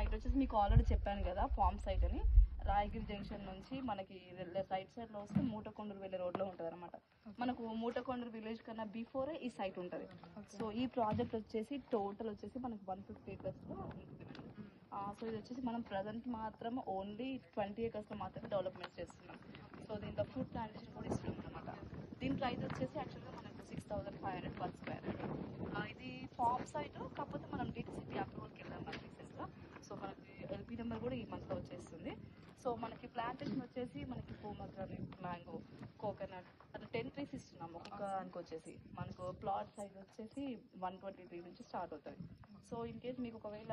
Site వచ్చేసి మీకు already చెప్పాను కదా, ఫామ్ సైట్ అని. రాయగిరి జంక్షన్ నుంచి మనకి రైట్ సైడ్ లో వస్తే మూటకొండూరు వెళ్ళే రోడ్ లో ఉంటది అనమాట. మనకు మూటకొండూరు విలేజ్ కన్నా బిఫోరే ఈ సైట్ ఉంటది. సో ఈ ప్రాజెక్ట్ వచ్చేసి టోటల్ వచ్చేసి మనకు 150 acres లో ఉంటుంది. సో ఇది వచ్చేసి మనం ప్రజెంట్ మాత్రం ఓన్లీ 20 acres లో మాత్రమే డెవలప్మెంట్ చేస్తున్నాం. సో దీంట్లో ఫ్రూట్ ప్లాంటేషన్ కూడా ఇస్తున్నాం అనమాట. దీని ప్రైస్ వచ్చేసి యాక్చువల్గా మనకు 6500 per square. ఇది ఫామ్ సైట్, కాకపోతే మనం డిటిసిపి అప్రూవల్కి వెళ్ళాం మన రీసెంట్గా. సో మనకి ఎల్పీ నెంబర్ కూడా ఈ మంత్లో వచ్చేస్తుంది. సో మనకి ప్లాంటేషన్ వచ్చేసి మనకి పోమగ్రానేట్, మ్యాంగో, కోకోనట్ అట్లా 10 trees ఇస్తున్నాం ఒక్కొక్క దానికి వచ్చేసి. మనకు ప్లాట్ సైజ్ వచ్చేసి 123 నుంచి స్టార్ట్ అవుతుంది. సో ఇన్ కేస్ మీకు ఒకవేళ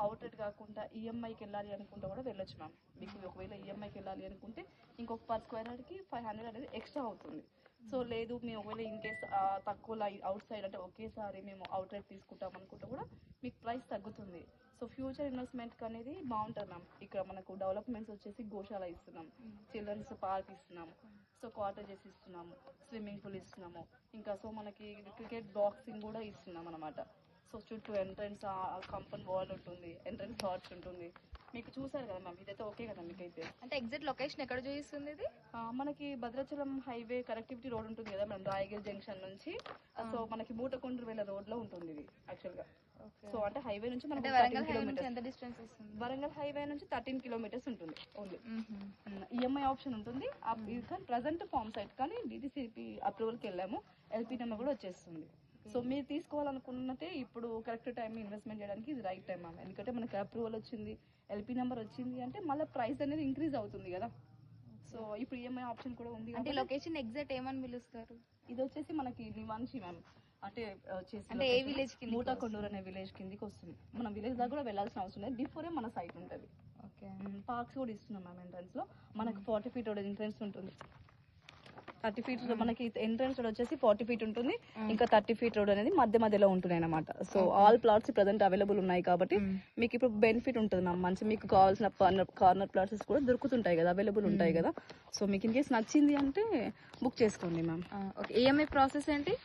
అవుట్లెట్ కాకుండా ఈఎంఐకి వెళ్ళాలి అనుకుంటే కూడా వెళ్ళొచ్చు మ్యామ్. మీకు ఒకవేళ ఈఎంఐకి వెళ్ళాలి అనుకుంటే ఇంకొక పర్ స్క్వేర్ యార్డ్కి 500 అనేది ఎక్స్ట్రా అవుతుంది. సో లేదు మేము ఒకవేళ ఇన్ కేస్ తక్కువ అవుట్ సైడ్ అంటే ఒకేసారి మేము అవుట్లెట్ తీసుకుంటాం అనుకుంటే కూడా మీకు ప్రైస్ తగ్గుతుంది. సో ఫ్యూచర్ ఇన్వెస్ట్మెంట్కి అనేది బాగుంటుంది మ్యామ్. ఇక్కడ మనకు డెవలప్మెంట్స్ వచ్చేసి గోశాల ఇస్తున్నాం, చిల్డ్రన్స్ పార్క్ ఇస్తున్నాము, సో కాటేజెస్ ఇస్తున్నాము, స్విమ్మింగ్ పూల్ ఇస్తున్నాము, ఇంకా సో మనకి క్రికెట్ బాక్సింగ్ కూడా ఇస్తున్నాం అనమాట. సో చుట్టూ ఎంట్రన్స్ కాంపౌండ్ వాల్ ఉంటుంది, ఎంట్రన్స్ హార్చ్ ఉంటుంది. మీకు చూసారు కదా మ్యామ్, ఇదైతే ఓకే కదా మీకైతే? అంటే ఎగ్జాక్ట్ లొకేషన్ ఎక్కడ చూపిస్తుంది ఇది? మనకి భద్రాచలం హైవే కనెక్టివిటీ రోడ్ ఉంటుంది కదా మేడం, రాయగిరి జంక్షన్ నుంచి. సో మనకి మూటకొండూరు వెళ్ళే రోడ్ లో ఉంటుంది ఇది యాక్చువల్ గా. సో అంటే హైవే నుంచి మనకి వరంగల్ హైవే నుంచి ఎంత డిస్టెన్స్ వస్తుంది? వరంగల్ హైవే నుంచి 13 kilometers ఉంటుంది ఓన్లీ. ఈఎంఐ ఆప్షన్ ఉంటుంది. కానీ ప్రజెంట్ ఫామ్ సైట్, కానీ డిటిసిపి అప్రూవల్కి వెళ్ళాము, ఎల్పీ నెంబర్ కూడా వచ్చేస్తుంది. సో మీరు తీసుకోవాలనుకున్నట్టే ఇప్పుడు కరెక్ట్ టైం ఇన్వెస్ట్మెంట్ చేయడానికి ఇది రైట్ టైం మ్యామ్. ఎందుకంటే మనకి అప్రూవల్ వచ్చింది, ఎల్పీ నెంబర్ వచ్చింది అంటే మళ్ళీ ప్రైస్ అనేది ఇంక్రీజ్ అవుతుంది కదా. సో ఇప్పుడు ఈఎంఐ ఆప్షన్ కూడా ఉంది. అంటే లొకేషన్ ఎగ్జాక్ట్ ఏమని పిలుస్తారు? ఇది వచ్చేసి మనకి నివాన్షి మ్యామ్. అంటే అంటే ఏ విలేజ్ కి? మూటకొండూరు అనే విలేజ్ కిందికి వస్తుంది. మనం విలేజ్ దాకా కూడా వెళ్ళాల్సిన అవసరం లేదు, బిఫోరే మన సైట్ ఉంటుంది. పార్క్స్ కూడా ఇస్తున్నాం మ్యామ్. ఎంట్రన్స్ లో మనకు 40 feet ఎంట్రన్స్ ఉంటుంది. 30 feet మనకి ఎంట్రన్స్ రోడ్ వచ్చేసి 40 feet ఉంటుంది. ఇంకా 30 feet రోడ్ అనేది మధ్యలో ఉంటుంది అనమాట. So all plots present available ఉన్నాయి కాబట్టి మీకు ఇప్పుడు బెనిఫిట్ ఉంటుంది మ్యామ్. మంచి మీకు కావాల్సిన కార్నర్ ప్లాట్స్ కూడా దొరుకుతుంటాయి కదా, అవైలబుల్ ఉంటాయి కదా. సో మీకు ఇన్ కేసు నచ్చింది అంటే బుక్ చేసుకోండి మ్యామ్. ఓకే, ఈఎంఐ ప్రాసెస్ ఏంటి?